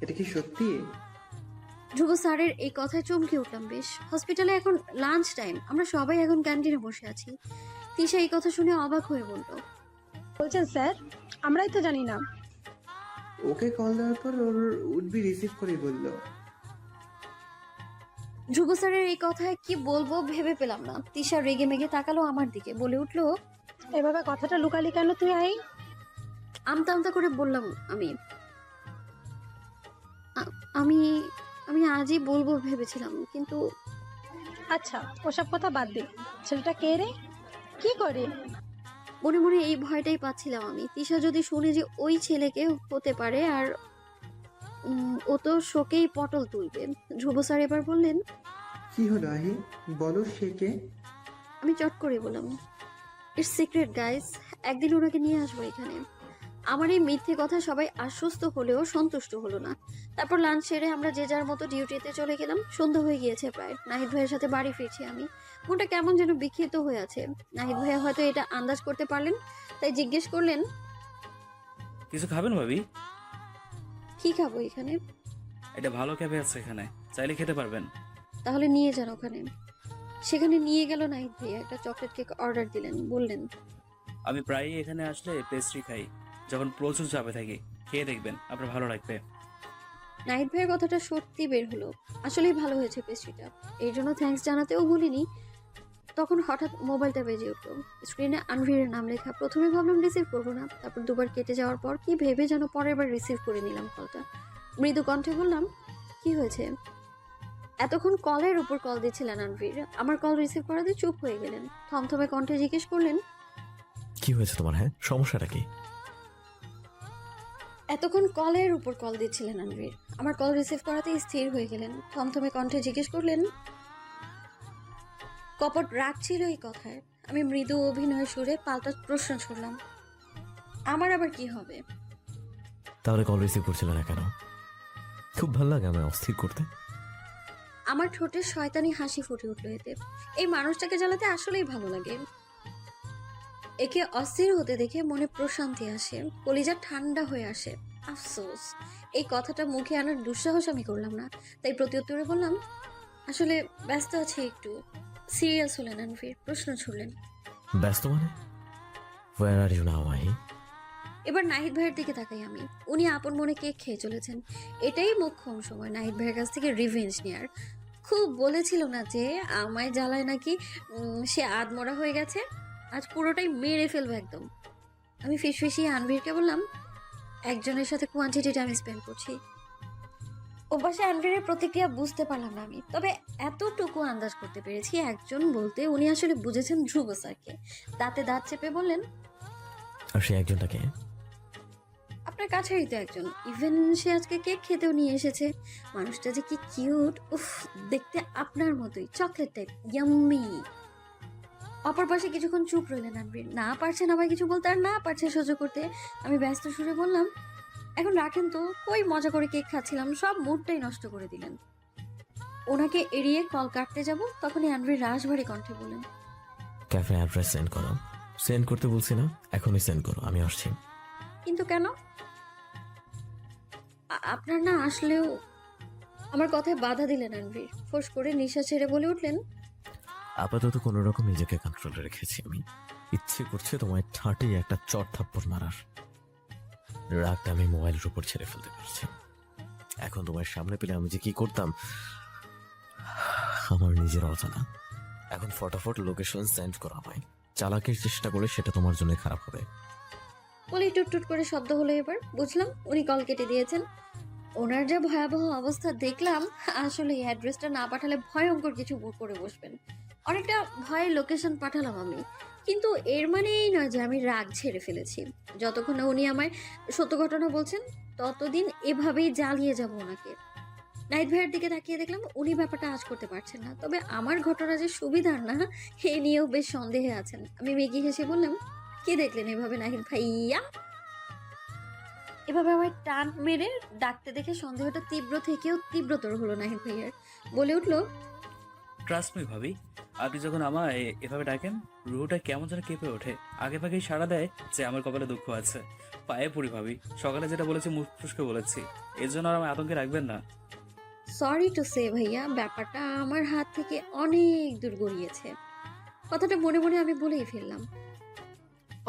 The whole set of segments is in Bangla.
এটা কি সত্যি? ধ্রুব স্যারের এই কথায় চমকে উঠলাম বেশ। হসপিটালে এখন লাঞ্চ টাইম, আমরা সবাই এখন ক্যান্টিনে বসে আছি। তিশা এই কথা শুনে অবাক হয়ে বলল, বলছেন স্যার? আমরাই তো জানি না। ওকে কল দেওয়ার পর ওর উঠবি রিসিভ করে বলল। ধ্রুব স্যারের এই কথায় কি বলবো ভেবে পেলাম না। তিশা রেগে মেগে তাকালো আমার দিকে, বলে উঠলো, এভাবে কথাটা লুকালি কেন তুই? আমতা আমতা করে বললাম আমি আমি আমি আজই বলবো ভেবেছিলাম, কিন্তু আচ্ছা, ওসব কথা বাদ দে। ছেলেটা কে রে? কি করে? মনে মনে এই ভয়টাই পাচ্ছিলাম আমি। তিশা যদি শুনে যে ওই ছেলেকে হতে পারে, আর ও তো শোকেই পটল তুলবে। ধ্রুব স্যার এবার বললেন, কি হলো আহি, বলো সে কে? আমি চট করে বললাম, ইটস সিক্রেট গাইস, একদিন ওনাকে নিয়ে আসবো এখানে। আমার এই মিথ্যে কথা সবাই আশ্বস্ত হলেও সন্তুষ্ট হলো না। তারপর লাঞ্চ সেরে আমরা যে যার মতো ডিউটিতে চলে গেলাম। সন্ধ্যা হয়ে গিয়েছে প্রায়। নাহিদ ভাইয়ের সাথে বাড়ি ফিরছি আমি। মনটা কেমন যেন বিক্ষিপ্ত হয়ে আছে। নাহিদ ভাইয়া হয়তো এটা আন্দাজ করতে পারলেন, তাই জিজ্ঞেস করলেন, কিছু খাবেন ভাবি? কি খাবো এখানে? এটা ভালো ক্যাফে আছে, এখানে চাইলে খেতে পারবেন। তাহলে নিয়ে যান ওখানে। সেখানে নিয়ে গেল নাহিদ ভাইয়া। একটা চকলেট কেক অর্ডার দিলেন, বললেন, আমি প্রায়ই এখানে আসলে পেস্ট্রি খাই, যখন প্রচুর চাপে থাকি। খেয়ে দেখবেন, আপনার ভালো লাগবে। নাহিদ ভাইয়ের কথাটা সত্যি বের হলো। আসলেই ভালো হয়েছে পেস্ট্রিটা। এই জন্য থ্যাঙ্কস জানাতেও ভুলিনি। তখন হঠাৎ মোবাইলটা বেজে উঠলো। স্ক্রিনে আনভিরের নাম লেখা। প্রথমে ভাবলাম রিসিভ করবো না, তারপর দুবার কেটে যাওয়ার পর কি ভেবে যেন পরের বার রিসিভ করে নিলাম কলটা। মৃদু কণ্ঠে বললাম, কি হয়েছে? এতক্ষণ কলের উপর কল দিচ্ছিলেন আনভির, আমার কল রিসিভ করাতে চুপ হয়ে গেলেন। থমথমে কণ্ঠে জিজ্ঞেস করলেন, কি হয়েছে তোমার? হ্যাঁ, সমস্যাটা কি? এতক্ষণ কলের উপর কল দিচ্ছিলেন আনভির, আমার কল রিসিভ করাতে স্থির হয়ে গেলেন। থমথমে কণ্ঠে জিজ্ঞেস করলেন, কপট রাগ ছিল এই কথায়। আমি মৃদু অভিনয় সুরে পাল্টা প্রশ্ন ছুড়লাম, আমার আবার কি হবে? তাহলে কল রিসিভ করছিল না কেন? খুব ভালো লাগে আমায় অস্থির করতে। আমার ঠোঁটে শয়তানি হাসি ফুটে উঠল এতে। এই মানুষটাকে জ্বালাতে আসলেই ভালো লাগে। একে অস্থির হতে দেখে মনে প্রশান্তি আসে, কলিজা ঠান্ডা হয়ে আসে। আফসোস, এই কথাটা মুখে আনার দুঃসাহস আমি করলাম না। তাই প্রত্যুত্তরে বললাম, আসলে ব্যস্ত আছি একটু। সিরিয়াস হলেন আনফির, প্রশ্ন ছুড়লেন, ব্যস্ত মানে? ওয়ার আর ইউ নাও আহি? এবার নাহিদ ভাইয়ের দিকে তাকাই আমি। উনি আপন মনে কেক খেয়ে চলেছেন। এটাই মোক্ষম সময় নাহিদ ভাইয়ের কাছ থেকে রিভেঞ্জ নেয়ার। খুব বলেছিল না যে আমায় জ্বালায় নাকি সে আদমরা হয়ে গেছে। আজ পুরোটাই মেরে ফেলবো একদম। আমি ফিসফিসিয়ে আনভিরকে বললাম, একজনের সাথে কোয়ান্টিটি টাইম স্পেন্ড করছি। ওপাশে আনভিরের প্রতিক্রিয়া বুঝতে পারলাম না আমি, তবে এতটুকু আন্দাজ করতে পেরেছি একজন বলতে উনি আসলে বুঝেছেন ধ্রুব স্যারকে। দাঁতে দাঁত চেপে বললেন, আর সে একজনটাকে? আপনার কাছেরই তো একজন। ইভেন সে আজকে কেক খেতেও নিয়ে এসেছে। মানুষটা যে কি কিউট, উফ, দেখতে আপনার মতোই, চকলেট টাইপ, ইয়াম্মি। অপর পাশে কিছুক্ষণ চুপ রইলেন আনবির। না পারছেন আবার কিছু বলতে, আর না পারছে সহ্য করতে। আমি ব্যস্ত সুরে বললাম, এখন রাখেন তো, কই মজা করে কেক খাচ্ছিলাম, সব মুডটাই নষ্ট করে দিলেন। ওনাকে এড়িয়ে কল কাটতে যাব, তখনই আনবির রাশভারী কণ্ঠে বললেন, ক্যাফে অ্যাড্রেস সেন্ড করো। সেন্ড করতে বলছি না? এখনই সেন্ড করো, আমি আসছি। কিন্তু কেন? আপনার না আসলেও। আমার কথায় বাধা দিলেন আনভির। ফোঁস করে নিঃশ্বাস ছেড়ে বলে উঠলেন, আপাতত কোনো রকম নিজেকে কন্ট্রোলে রেখেছি আমি। ইচ্ছে করছে তোমায় ঠাঁটে একটা চট থাপ্পড় মারার। রাগটা আমি মোবাইলের উপর ছেড়ে ফেলতে পারছি। এখন তোমার সামনে পেলে আমি যে কি করতাম আমার নিজের অজানা। এখন ফটাফট লোকেশন সেন্ড করো আমায়। চালাকের চেষ্টা করে সেটা তোমার জন্য খারাপ হবে। বলে টুটটুট করে শব্দ হলো। এবার বুঝলাম উনি কল কেটে দিয়েছেন। ওনার যা ভয়াবহ অবস্থা দেখলাম, আসলে এই অ্যাড্রেসটা না পাঠালে ভয়ঙ্কর কিছু করে বসবেন। অনেকটা ভয়ের লোকেশন পাঠালাম আমি, কিন্তু এর মানে এই নয় যে আমি রাগ ছেড়ে ফেলেছি। যতক্ষণ না উনি আমায় সত্য ঘটনা বলছেন, ততদিন এভাবেই জ্বালিয়ে যাব ওনাকে। নাইট ভাইয়ের দিকে তাকিয়ে দেখলাম উনি ব্যাপারটা আজ করতে পারছেন না, তবে আমার ঘটনা যে সুবিধার না এ নিয়েও বেশ সন্দেহে আছেন। আমি মেগি হেসে বললাম, কি দেখলেন এভাবে নাহিদ ভাইয়া? এভাবে আমায় টান মেরে ডাকতে দেখে সন্দেহটা তীব্র থেকেও তীব্রতর হলো নাহিদ ভাইয়ার। বলে উঠলো, ট্রাস্ট মি ভাবি, আপনি যখন আমায় এভাবে ডাকেন, রুহুটা কেমন যেন কেঁপে ওঠে। আগে ভাগেই সাড়া দেয় যে আমার কপালে দুঃখ আছে। পায়ে পড়ি ভাবি, সকালে যেটা বলেছি মুখ ফুসকে বলেছি, এর জন্য আর আমার আতঙ্কে রাখবেন না। সরি টু সে ভাইয়া, ব্যাপারটা আমার হাত থেকে অনেক দূর গড়িয়েছে। কথাটা মনে মনে আমি বলেই ফেললাম।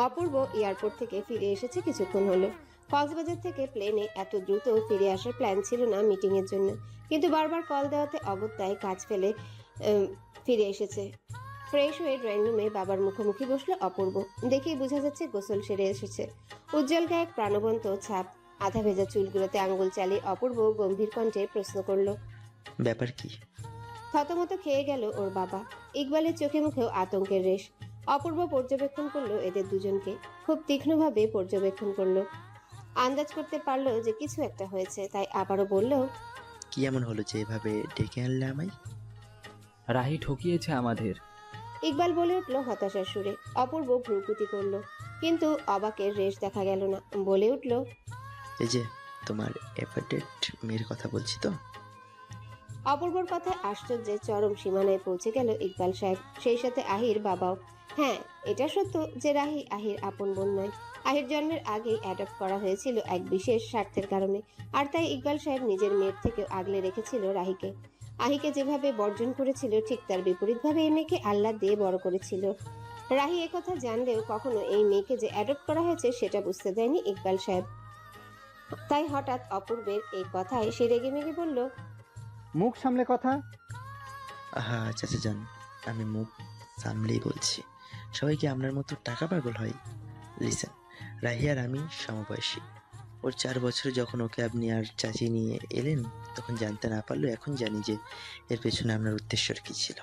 অপূর্ব এয়ারপোর্ট থেকে ফিরে এসেছে কিছুক্ষণ হলো। কক্সবাজার থেকে প্লেনে এত দ্রুত ফিরে আসার প্ল্যান ছিল না মিটিং এর জন্য, কিন্তু বারবার কল দেওয়াতে অগত্যায় কাজ ফেলে ফিরে এসেছে। ফ্রেশ হয়ে ড্রয়িং রুমে বাবার মুখোমুখি বসলো অপূর্ব। দেখেই বোঝা যাচ্ছে গোসল সেরে এসেছে। উজ্জ্বল গায়ে এক প্রাণবন্ত ছাপ। আধা ভেজা চুলগুলোতে আঙ্গুল চালিয়ে অপূর্ব গম্ভীর কণ্ঠে প্রশ্ন করলো। ব্যাপার কি? থতমত খেয়ে গেল ওর বাবা। ইকবালের চোখে মুখেও আতঙ্কের রেশ। অপূর্ব পর্যবেক্ষণ করলো এদের দুজনকে, খুব তীক্ষ্ণভাবে পর্যবেক্ষণ করলো। আন্দাজ করতে পারলো যে কিছু একটা হয়েছে, তাই আবারও বলল। কি এমন হলো যে এভাবে ডেকে আনলে আমায়? রাহি ঠকিয়েছে আমাদের। ইকবাল বলে উঠলো হতাশার সুরে। অপূর্ব ভ্রুকুটি করলো, কিন্তু অবাকের রেশ দেখা গেল না। বলে উঠলো। এই যে তোমার এফার্টেড মেয়ের কথা বলছি তো? অপূর্বর কথায় আশ্চর্যের চরম সীমানায় পৌঁছে গেল ইকবাল সাহেব, সেই সাথে আহির বাবাও। হ্যাঁ, এটা সত্য যে রাহি আহির আপন বোন নয়। আহির জন্মের আগেই অ্যাডপ্ট করা হয়েছিল এক বিশেষ স্বার্থের কারণে, আর তাই ইকবাল সাহেব নিজের মেয়ের থেকেও আগলে রেখেছিল রাহিকে। আহিকে যেভাবে বর্জন করেছিল, ঠিক তার বিপরীতভাবে এই মেয়েকে আল্লাহ দিয়ে বড় করেছিল। রাহি একথা জানলেও কখনো এই মেয়েকে যে অ্যাডপ্ট করা হয়েছে সেটা বুঝতে দেয়নি ইকবাল সাহেব। তাই হঠাৎ অপূর্বের এই কথায় সে রেগেমেগে বলল। মুখ সামলে কথা। আহা চাচা যান, আমি মুখ সামলেই বলছি। সবাই কি আপনার মতো টাকা পাগল হয়? লিসেন, রাহি আর আমি সমবয়সী। ওর 4 বছরে যখন ওকে আপনি আর চাচি নিয়ে এলেন, তখন জানতে না পারলেও এখন জানি যে এর পেছনে আপনার উদ্দেশ্যর কি ছিল।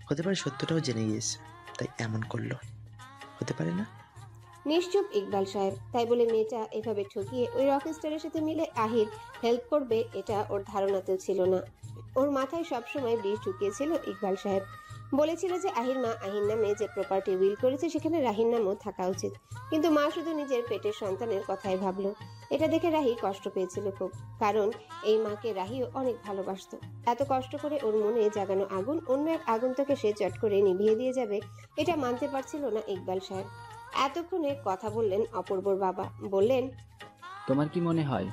হতে পারে সত্যটাও জেনে গিয়েছে, তাই এমন করলো। হতে পারে না? নিশ্চুপ ইকবাল সাহেব। তাই বলে মেয়েটা এভাবে ঠকিয়ে ওই রকস্টারের সাথে মিলে আহির হেল্প করবে, এটা ওর ধারণাতেও ছিল না। ওর মাথায় সবসময় বিষ ঢুকিয়েছিল ইকবাল সাহেব। বলেছিল যে আহির মা আহির নামে যে প্রপার্টি উইল করেছে সেখানে রাহির নামও থাকা উচিত, কিন্তু মা শুধু নিজের পেটের সন্তানের কথাই ভাবলো। এটা দেখে রাহি কষ্ট পেয়েছিল খুব, কারণ এই মাকে রাহিও অনেক ভালোবাসতো। এত কষ্ট করে ওর মনে জাগানো আগুন অন্য এক আগন্তুকে সে চট করে নিভিয়ে দিয়ে যাবে, এটা মানতে পারছিল না ইকবাল সাহেব। এতক্ষণে কথা বললেন অপূর্বর বাবা। বললেন। তোমার কি মনে হয়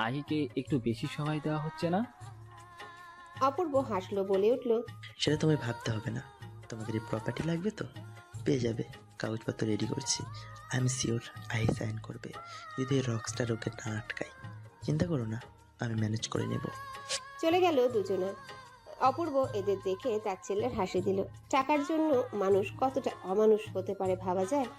আহিকে একটু বেশি সময় দেওয়া হচ্ছে না? অপূর্ব হাসলো, বলে উঠল। সেটা তোমায় ভাবতে হবে না। তোমাদের এই প্রপার্টি লাগবে তো পেয়ে যাবে। কাগজপত্র রেডি করছি। I am sure i sine করবে, যদি রকস্টার ওকে না আটকায়। চিন্তা করো না, আমি ম্যানেজ করে নেব। চলে গেল দুজনা। অপূর্ব এদের দেখে তাচ্ছিল্যের হাসি দিল। টাকার জন্য মানুষ কতটা অমানুষ হতে পারে ভাবা যায়।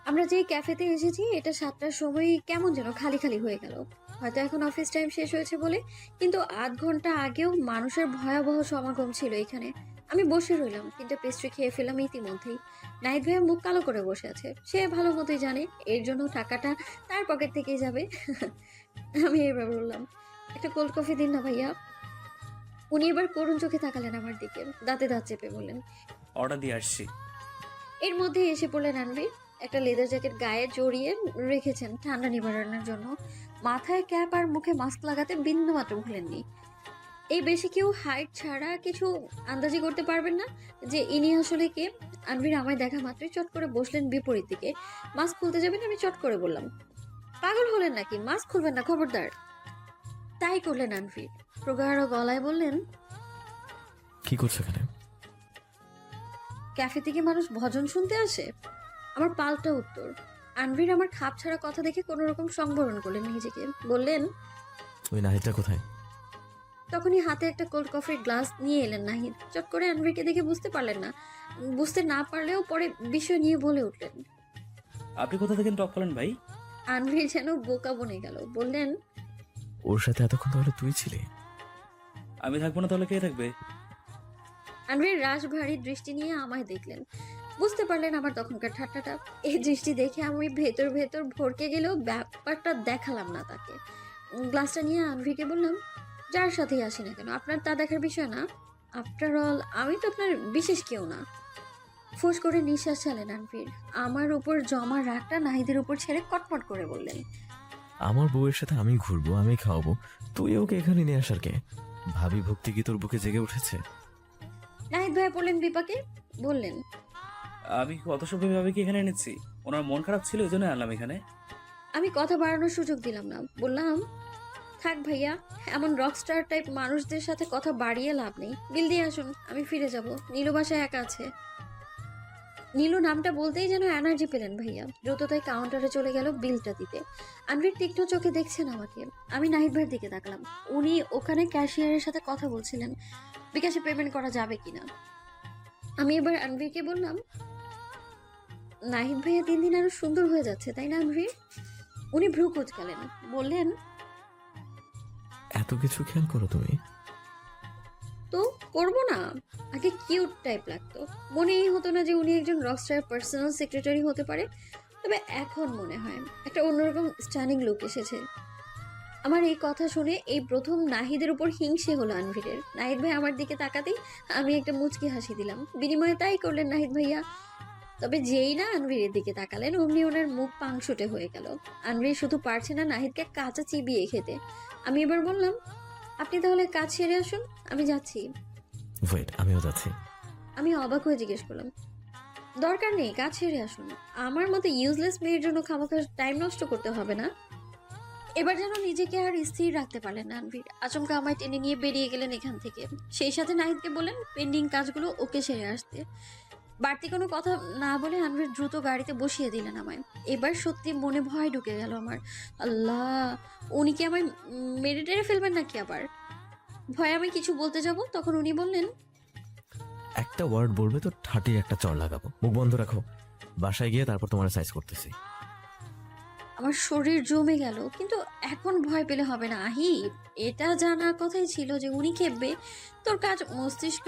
আমরা যেই ক্যাফেতে এসেছি এটা 7টার সময় কেমন যেন খালি খালি হয়ে গেল। হয়তো এখন অফিস টাইম শেষ হয়েছে বলে, কিন্তু আধ ঘন্টা আগেও মানুষের ভয়াবহ সমাগম ছিল এখানে। আমি বসে রইলাম, 3টা পেস্ট্রি খেয়ে ফেললাম ইতিমধ্যেই। নাহিদ ভাইয়া মুখ কালো করে বসে আছে। সে ভালো মতোই জানে এর জন্য টাকাটা তার পকেট থেকেই যাবে। আমি এবার বললাম, একটা কোল্ড কফি দিন না ভাইয়া। উনি এবার করুণ চোখে তাকালেন আমার দিকে, দাঁতে দাঁত চেপে বললেন। অর্ডার দিয়ে আসছি। এর মধ্যে এসে পড়লেন আনভীর। একটা লেদার জ্যাকেট গায়ে জড়িয়ে রেখেছেন ঠান্ডা নিবারণের জন্য। মাথায় ক্যাপ আর মুখে মাস্ক লাগাতে বিন্দুমাত্র ভুলেননি। এই বেশি কেউ হাইট ছাড়া কিছু আন্দাজি করতে পারবেন না যে ইনি আসলে কে। আনভীর আমায় দেখা মাত্রই চট করে বসলেন বিপরীত দিকে। মাস্ক খুলতে যাবেন, আমি চট করে বললাম, পাগল হলেন নাকি? মাস্ক খুলবেন না, খবরদার। তাই করলেন আনভীর। প্রগাঢ় গলায় বললেন, কি করছো এখানে? ক্যাফে থেকে মানুষ ভজন শুনতে আসে? আমার পাল্টা উত্তর। আনভীর আমার খাপ ছাড়া কথা দেখে কোনো রকম সংবরণ করলেন নিজেকে। বললেন, ওই নাহিদটা কোথায়? তখনই হাতে একটা কোল্ড কফির গ্লাস নিয়ে এলেন নাহিদ। চট করে আনভীরকে দেখে বুঝতে পারলেন না, বুঝতে না পারলেও পরে বিষয় নিয়ে বলে উঠলেন। আপনি কোথা থেকে টক করলেন ভাই? আনভীর যেন বোকা বনে গেল। বললেন, ওর সাথে এতক্ষণ তাহলে তুই ছিলি? আমি থাকবো না তাহলে কে থাকবে? আনভীর রাশ ভারী দৃষ্টি নিয়ে আমায় দেখলেন। বুঝতে পারলেন আমার তখনকার ঠাট্টাটা। এই দৃষ্টি দেখে আমি ভেতর ভেতর ভরকে গেলেও ব্যাপারটা দেখালাম না তাকে। গ্লাসটা নিয়ে আনভীরকে বললাম, যার সাথেই আসি না কেন আপনার তা দেখার বিষয় না। আফটার অল আমি তো আপনার বিশেষ কেউ না। ফোঁস করে নিঃশ্বাস ছাড়লেন আনভীর। আমার উপর জমা রাগটা নাহিদের উপর ছেড়ে কটমট করে বললেন, আমার বউয়ের সাথে আমি ঘুরবো, আমি খাওয়াবো, তুই ওকে এখানে নিয়ে আসার কে? ভাবি ভক্তি কি তোর বুকে জেগে উঠেছে? নাহিদ ভাইয়া পড়লেন বিপাকে, বললেন, আমি কত সভ্যভাবে কি এখানে এনেছি? ওনার মন খারাপ ছিল, এই জন্য আনলাম এখানে। আমি কথা বাড়ানোর সুযোগ দিলাম না, বললাম, থাক ভাইয়া, এমন রকস্টার টাইপ মানুষদের সাথে কথা বাড়িয়ে লাভ নেই, বিল দিয়ে আসুন, আমি ফিরে যাব। নীলু বাসায় একা আছে। নীলু নামটা বলতেই যেন এনার্জি পেলেন ভাইয়া, দ্রুততায় কাউন্টারে চলে গেল বিলটা দিতে। আনভির তীক্ষ্ণ চোখে দেখছেন আমাকে। আমি নাহিদ ভাইয়ের দিকে তাকালাম। উনি ওখানে ক্যাশিয়ারের সাথে কথা বলছিলেন বিকাশে পেমেন্ট করা যাবে কিনা। আমি এবার আনভিরকে বললাম, নাহিদ ভাইয়া দিন দিন আরো সুন্দর হয়ে যাচ্ছে, তাই না আনভির? উনি ভ্রু কুচকালেন, বললেন, এত কিছু খেয়াল করো তুমি? তো করবো না? আগে কিউট টাইপ লাগতো, মনেই হতো না যে উনি একজন রকস্টার পার্সোনাল সেক্রেটারি হতে পারে। তবে এখন মনে হয় একটা অন্যরকম স্টানিং লুক এসেছে। আমার এই কথা শুনে এই প্রথম নাহিদের উপর হিংসে হলো আনভিরের। নাহিদ ভাই আমার দিকে তাকাতেই আমি একটা মুচকি হাসি দিলাম। বিনিময়ে তাই করলেন নাহিদ ভাইয়া। তবে যেই না আনভিরের দিকে তাকালেন, অমনি ওনার মুখ পাংশুটে হয়ে গেল। আনভির শুধু পারছে না নাহিদকে কাঁচা চিবিয়ে খেতে। আমি এবার বললাম, আপনি তাহলে কাজ সেরে আসুন, আমি যাচ্ছি। ওয়েট, আমিও যাচ্ছি। আমি অবাক হয়ে জিজ্ঞেস করলাম, দরকার নেই, কাজ সেরে আসুন। আমার মতো ইউজলেস মেয়ের জন্য খামাখা টাইম নষ্ট করতে হবে না। এবার যেন নিজেকে আর স্থির রাখতে পারলেন না আনভির। আচমকা আমায় টেনে নিয়ে বেরিয়ে গেলেন এখান থেকে। সেই সাথে নাহিদকে বললেন পেন্ডিং কাজগুলো ওকে সেরে আসতে। বাড়তি কোনো কথা না বলে আনভির দ্রুত গাড়িতে বসিয়ে দিলেন আমায়। এবার সত্যি মনে ভয় ঢুকে গেল আমার। আল্লাহ, উনি কি আমায় মেরে টেরে ফেলবেন নাকি আবার? ভয়ে আমি কিছু বলতে যাব, তখন উনি বললেন, একটা ওয়ার্ড বলবে তো ঠাটি একটা চড় লাগাবো। মুখ বন্ধ রাখো, বাসায় গিয়ে তারপর তোমার সাইজ করতেছি। আমার শরীর জমে গেল, কিন্তু এখন ভয় পেলে হবে না আহি। এটা জানার কথাই ছিল যে উনি খেপবে। তোর কাজ মস্তিষ্ক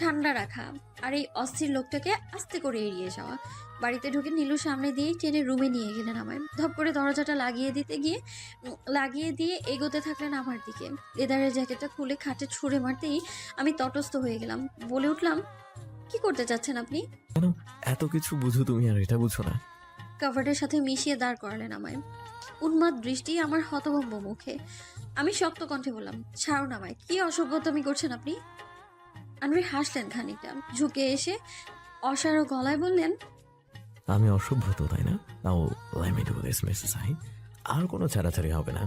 ঠান্ডা রাখা আর এই অস্থির লোকটাকে আস্তে করে এড়িয়ে যাওয়া। বাড়িতে ঢুকে নীলু সামনে দিয়ে টেনে রুমে নিয়ে গেলেন আমায়। ধপ করে দরজাটা লাগিয়ে দিয়ে এগোতে থাকলেন আমার দিকে। লেদারের জ্যাকেটটা খুলে খাটে ছুঁড়ে মারতেই আমি তটস্থ হয়ে গেলাম। বলে উঠলাম, কি করতে চাচ্ছেন আপনি? কেন এত কিছু বুঝো তুমি আর এটা বুঝো না? কাভার্ডের সাথে মিশিয়ে দাঁড় করালেন আমায়। উন্মাদ দৃষ্টি আমার হতভম্ব মুখে। আমি শক্ত কণ্ঠে বললাম, ছাড়ুন আমায়, কি অসভ্যতামি করছেন আপনি? আনভির হাসলেন খানিকটা, ঝুঁকে এসে অসাড় গলায় বললেন, আমি অসভ্য তো, তাই না? Now let me do this Mrs Ahi. আর কোনো ছাড়াছাড়ি হবে না।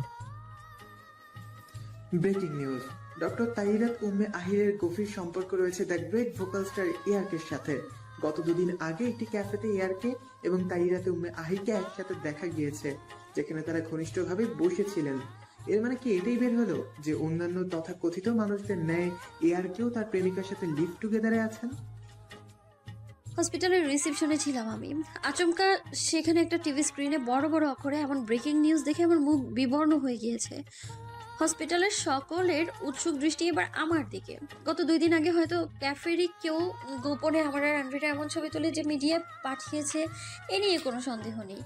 Breaking news, doctor Tahirat Umme আহিরের গভীর সম্পর্ক রয়েছে দ্য গ্রেট ভোকাল স্টার ইয়ার্কের সাথে। গত দুদিন আগে একটি ক্যাফেতে ইয়ার্কে এবং তাহিরাত উম্মে আহিরকে একসাথে দেখা গিয়েছে, যেখানে তারা ঘনিষ্ঠভাবে বসেছিলেন। এর মানে কি এটাই বের হলো যে অন্যান্য তথাকথিত মানুষদের ন্যায় ইয়ার্কেও তার প্রেমিকার সাথে লিভ টুগেদারে আছেন? হসপিটালের রিসেপশনে ছিলাম আমি। আচমকা সেখানে একটা টিভি স্ক্রিনে বড় বড় অক্ষরে এমন ব্রেকিং নিউজ দেখে আমার মুখ বিবর্ণ হয়ে গিয়েছে। হসপিটালের সকলের উৎসুক দৃষ্টি এবার আমার দিকে। গত 2 দিন আগে হয়তো ক্যাফেরই কেউ গোপনে আমার আর আনভিটা এমন ছবি তুলে যে মিডিয়া পাঠিয়েছে, এ নিয়ে কোনো সন্দেহ নেই।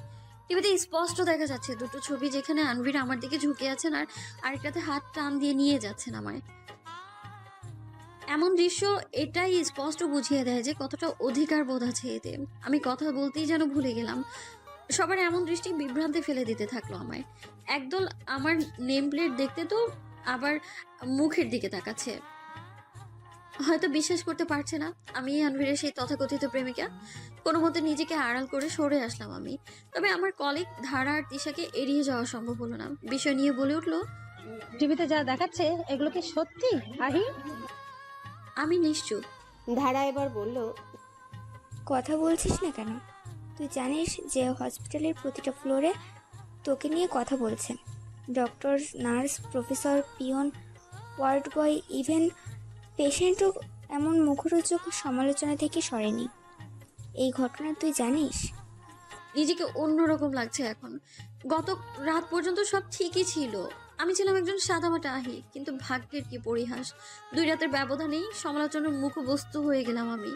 টিভিতে স্পষ্ট দেখা যাচ্ছে দুটো ছবি, যেখানে আনভির আমার দিকে ঝুঁকে আছেন আর আরেকটাতে হাত টান দিয়ে নিয়ে যাচ্ছেন আমায়। এমন দৃশ্য এটাই স্পষ্ট বুঝিয়ে দেয় যে কতটা অধিকার বোধ আছে এতে। আমি কথা বলতেই যেন ভুলে গেলাম। সবার এমন দৃষ্টি বিভ্রান্তে ফেলে দিতে থাকলো আমায়। একদল আমার নেম প্লেট দেখতে তো আবার মুখের দিকে তাকাচ্ছে, হয়তো বিশ্বাস করতে পারছে না আমি আনভিরের সেই তথাকথিত প্রেমিকা। কোনো মতে নিজেকে আড়াল করে সরে আসলাম আমি। তবে আমার কলিগ ধারা আর দিশাকে এড়িয়ে যাওয়া সম্ভব হলো না। বিষয় নিয়ে বলে উঠলো, টিভিতে যা দেখাচ্ছে এগুলো কি সত্যি আহি? আমি নিশ্চুপ। ধারা এবার বলল, কথা বলছিস না কেন? তুই জানিস যে হসপিটালের প্রতিটা ফ্লোরে তোকে নিয়ে কথা বলছে। Doctor, nurse, professor, peon, ward boy, even পেশেন্টও এমন মুখরোচক সমালোচনা থেকে সরেনি। এই ঘটনা তুই জানিস? নিজেকে অন্যরকম লাগছে এখন। গত রাত পর্যন্ত সব ঠিকই ছিল। আমি ছিলাম একজন সাদামাটা আহি, কিন্তু ভাগ্যের কি পরিহাস। 2 রাতের ব্যবধানেই সমালোচনার মুখবস্তু হয়ে গেলাম আমি।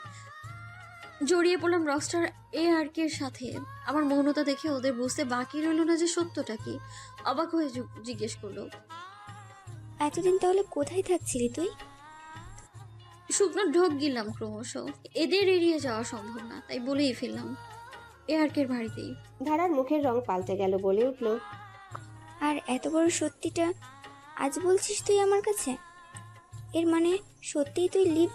জড়িয়ে পড়লাম রকস্টার ARK-এর সাথে। আমার মৌনতা দেখে ওদের বুঝতে বাকি রইল না যে সত্যটা কি। অবাক হয়ে জিজ্ঞেস করলো, এতদিন তাহলে কোথায় থাকছিলি তুই? শুকনো ঢোক গিললাম ক্রমশ। এদের এড়িয়ে যাওয়া সম্ভব না, তাই বলেই ফেললাম, ARK-এর বাড়িতেই। ধারার মুখের রং পাল্টে গেল, বলে উঠল, আর এত বড় সত্যিটা আজ বলছিস তুই আমার কাছে? এর মানে সত্যিই তুই লিভ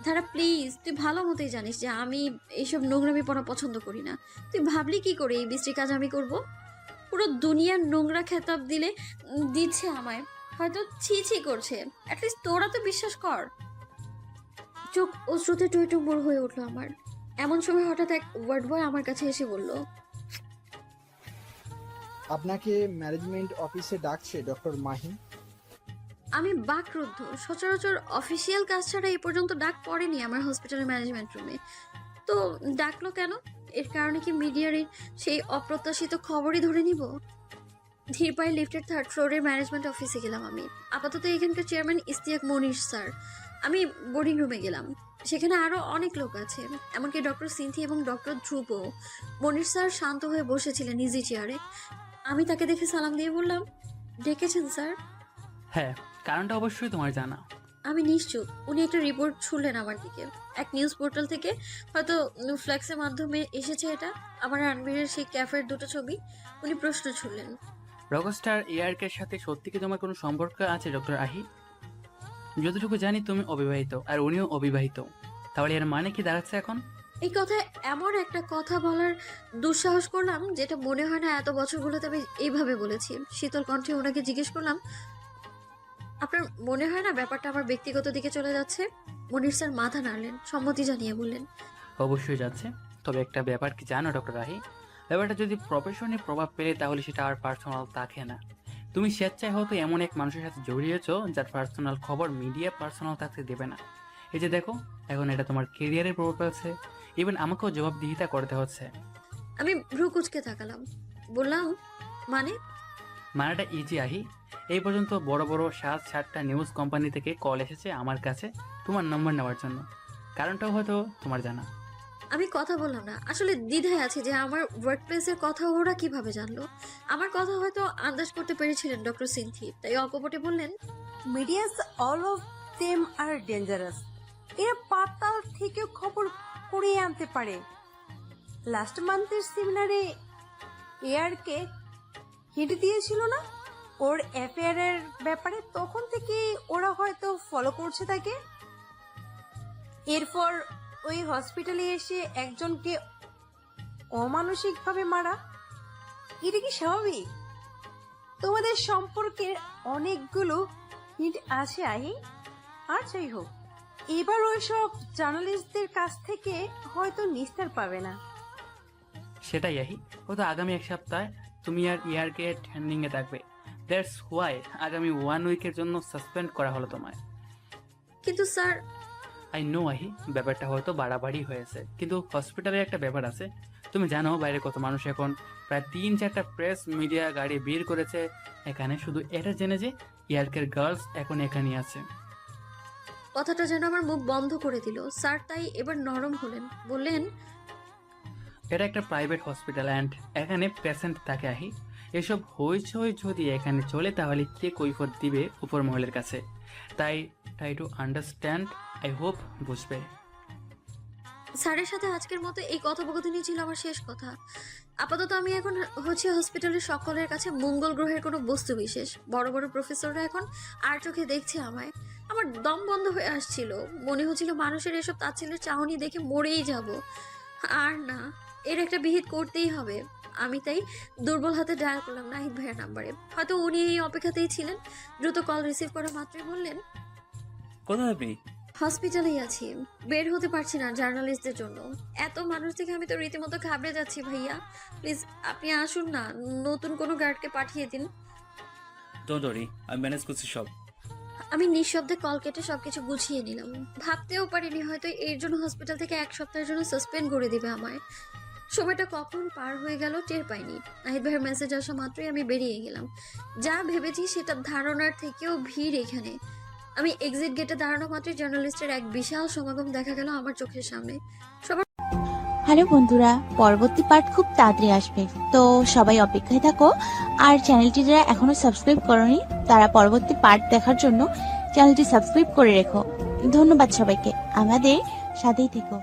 ধারা প্লিজ, তুই ভালো মতোই জানিস যে আমি এইসব নোংরামি পড়া পছন্দ করি না। তুই ভাবলি কি করে এই বিশ্রী কাজ আমি করব? পুরো দুনিয়ার নোংরা খেতাব দিচ্ছে আমায়, হয়তো ছি ছি করছে, অ্যাটলিস্ট তোরা তো বিশ্বাস কর। চোখ অশ্রুতে টইটুম্বুর হয়ে উঠলো আমার। এমন সময় হঠাৎ এক ওয়ার্ড বয় আমার কাছে এসে বলল, আপনাকে ম্যানেজমেন্ট অফিসে ডাকছে ডক্টর মাহি। আমি বাকরুদ্ধ। সচরাচর অফিসিয়াল কাজ ছাড়া এই পর্যন্ত ডাক পড়েনি আমার হসপিটালের ম্যানেজমেন্ট রুমে। তো ডাকলো কেন? এর কারণে কি মিডিয়ার সেই অপ্রত্যাশিত খবরই ধরে নিব? ধীর পায়ে লিফটের 3rd ফ্লোরের ম্যানেজমেন্ট অফিসে গেলাম আমি। আপাতত এখানকার চেয়ারম্যান ইস্তিয়াক মনির স্যার। আমি বোর্ডিং রুমে গেলাম, সেখানে আরো অনেক লোক আছে, এমনকি ডক্টর সিনথি এবং ডক্টর ধ্রুব। মনির স্যার শান্ত হয়ে বসেছিলেন ইজি চেয়ারে। আমি তাকে দেখে সালাম দিয়ে বললাম, ডেকেছেন স্যার? হ্যাঁ, কারণটা অবশ্যই তোমার জানা। আমি নিশ্চুপ। উনি একটা রিপোর্ট ছুড়লেন আমার দিকে। এক নিউজ পোর্টাল থেকে, হয়তো ফ্ল্যাক্সের মাধ্যমে এসেছে এটা, আমার আনবীরের সেই ক্যাফের 2টো ছবি। উনি প্রশ্ন ছুড়লেন, রকস্টার এয়ারকের সাথে সত্যি কি তোমার কোনো সম্পর্ক আছে ডক্টর আহি? যতটুকু জানি তুমি অবিবাহিত আর উনিও অবিবাহিত, তাহলে এর মানে কি দাঁড়াচ্ছে এখন? এই কথায় এমন একটা কথা বলার দুঃসাহস করলাম যেটা মনে হয় না এত বছরগুলোতে আমি এইভাবে বলেছি। শীতল কণ্ঠে ওনাকে জিজ্ঞেস করলাম, আপনার মনে হয় না ব্যাপারটা আমার ব্যক্তিগত দিকে চলে যাচ্ছে? মনির স্যার মাথা নাড়লেন, সম্মতি জানিয়ে বললেন, অবশ্যই যাচ্ছে। তবে একটা ব্যাপার কি জানো ডক্টর আহি, ব্যাপারটা যদি প্রফেশনে প্রভাব পেলে তাহলে সেটা আর পার্সোনাল থাকে না। তুমি স্বেচ্ছায় হয়তো এমন এক মানুষের সাথে জড়িয়েছো যার পার্সোনাল খবর মিডিয়া পার্সোনাল থাকতে দেবে না। এই যে দেখো, এখন এটা তোমার কেরিয়ারে প্রভাব ফেলছে, ইভেন আমাকেও জবাবদিহিতা করতে হচ্ছে। আমি ভ্রু কুচকে তাকালাম, বললাম, মানেটা ইজি আহি। এই পর্যন্ত বড় বড় 7-8টা নিউজ কোম্পানি থেকে কল এসেছে আমার কাছে তোমার নম্বর নেওয়ার জন্য। কারণটাও হয়তো তোমার জানা। আমি কথা বললাম না। আসলে দ্বিধায় আছে যে আমার ওয়ার্ক প্লেসের কথা ওরা কিভাবে জানলো। আমার কথা হয়তো আন্দাজ করতে পেরেছিলেন ডক্টর সিনথি, তাই অকপটে বললেন, medias all of them are dangerous. এরা পাতাল থেকে খবর কুড়িয়ে আনতে পারে। লাস্ট মান্থের সেমিনারে এয়ারকে হিট দিয়েছিল না ওর অ্যাফেয়ারের ব্যাপারে, তখন থেকে ওরা হয়তো ফলো করছে তাকে। এরপর ওই হসপিটালে এসে একজনকে অমানসিকভাবে মারা, এটা কি স্বাভাবিক? তোমাদের সম্পর্কের অনেকগুলো হিট আছে আহি। আর যাই হোক, এবার ওইসব জার্নালিস্টদের কাছ থেকে হয়তো নিস্তার পাবে না। সেটাই আহি, হয়তো আগামী 1 সপ্তাহ তুমি আর ইয়ারকে ট্রেন্ডিংয়ে থাকবে। দ্যাটস হোয়াই আগামী 1 উইকের জন্য সাসপেন্ড করা হলো তোমায়। কিন্তু স্যার, আই নো আহি, ব্যাপারটা হয়তো বাড়াবাড়ি হয়েছে, কিন্তু হসপিটালের একটা ব্যাপার আছে। তুমি জানো বাইরে কত মানুষ এখন? প্রায় 3-4টা প্রেস মিডিয়া গাড়ি বের করেছে এখানে, শুধু এটা জেনে যে ইয়ারকের গার্লস এখন এখানেই আছে। কথাটা যেন আমার মুখ বন্ধ করে দিল। স্যার তাই এবার নরম হলেন, বললেন, এটা একটা প্রাইভেট হসপিটাল অ্যান্ড এখানে পেশেন্ট থাকে আহি। এসব হইচই যদি এখানে চলে তাহলে কে কৈফত দিবে উপর মহলের কাছে? তাই try to understand. I hope বুঝবে। স্যারের সাথে আজকের মতো এই কথোপকথনই ছিল আমার শেষ কথা। আপাতত আমি এখন হসপিটালের সকলের কাছে মঙ্গল গ্রহের কোনো বস্তু বিশেষ। বড় বড় প্রফেসররা এখন আর চোখে দেখছে আমায়। আমার দম বন্ধ হয়ে আসছিল, মনে হচ্ছিল মানুষের এসব তাচ্ছিল্যের চাহনি দেখে মরেই যাব। আর না, এর একটা বিহিত করতেই হবে। আমি তাই দুর্বল হাতে ডায়াল করলাম নাহিদ ভাইয়ের নাম্বারে। হয়তো উনি এই অপেক্ষাতেই ছিলেন। দ্রুত কল রিসিভ করা মাত্রই বললেন, কোথায় আপনি? হসপিটালেই আছি, বের হতে পারছি না জার্নালিস্টদের জন্য। এত মানুষ থেকে আমি তো রীতিমতো ঘাবড়ে যাচ্ছি। ভাইয়া প্লিজ আপনি আসুন না, নতুন কোনো গার্ডকে পাঠিয়ে দিন। ডোন্ট ওয়ারি, আমি ম্যানেজ করছি সব। আমি নিঃশব্দে কল কেটে সবকিছু গুছিয়ে নিলাম। ভাবতেও পারিনি হয়তো এর জন্য হসপিটাল থেকে 1 সপ্তাহের জন্য সাসপেন্ড করে দিবে আমায়। সময়টা কখন পার হয়ে গেল টের পাইনি। নাহিদ ভাইয়ের মেসেজ আসা মাত্রই আমি বেরিয়ে গেলাম। যা ভেবেছি সেটা ধারণার থেকেও ভিড় এখানে। আমি এক্সিট গেটে দাঁড়ানো মাত্রই জার্নালিস্টের এক বিশাল সমাগম দেখা গেল আমার চোখের সামনে। হ্যালো বন্ধুরা, পরবর্তী পার্ট খুব তাড়াতাড়ি আসবে, তো সবাই অপেক্ষায় থাকো। আর চ্যানেলটি যারা এখনো সাবস্ক্রাইব করোনি তারা পরবর্তী পার্ট দেখার জন্য চ্যানেলটি সাবস্ক্রাইব করে রেখো। ধন্যবাদ সবাইকে, আমাদের সাথেই থেকো।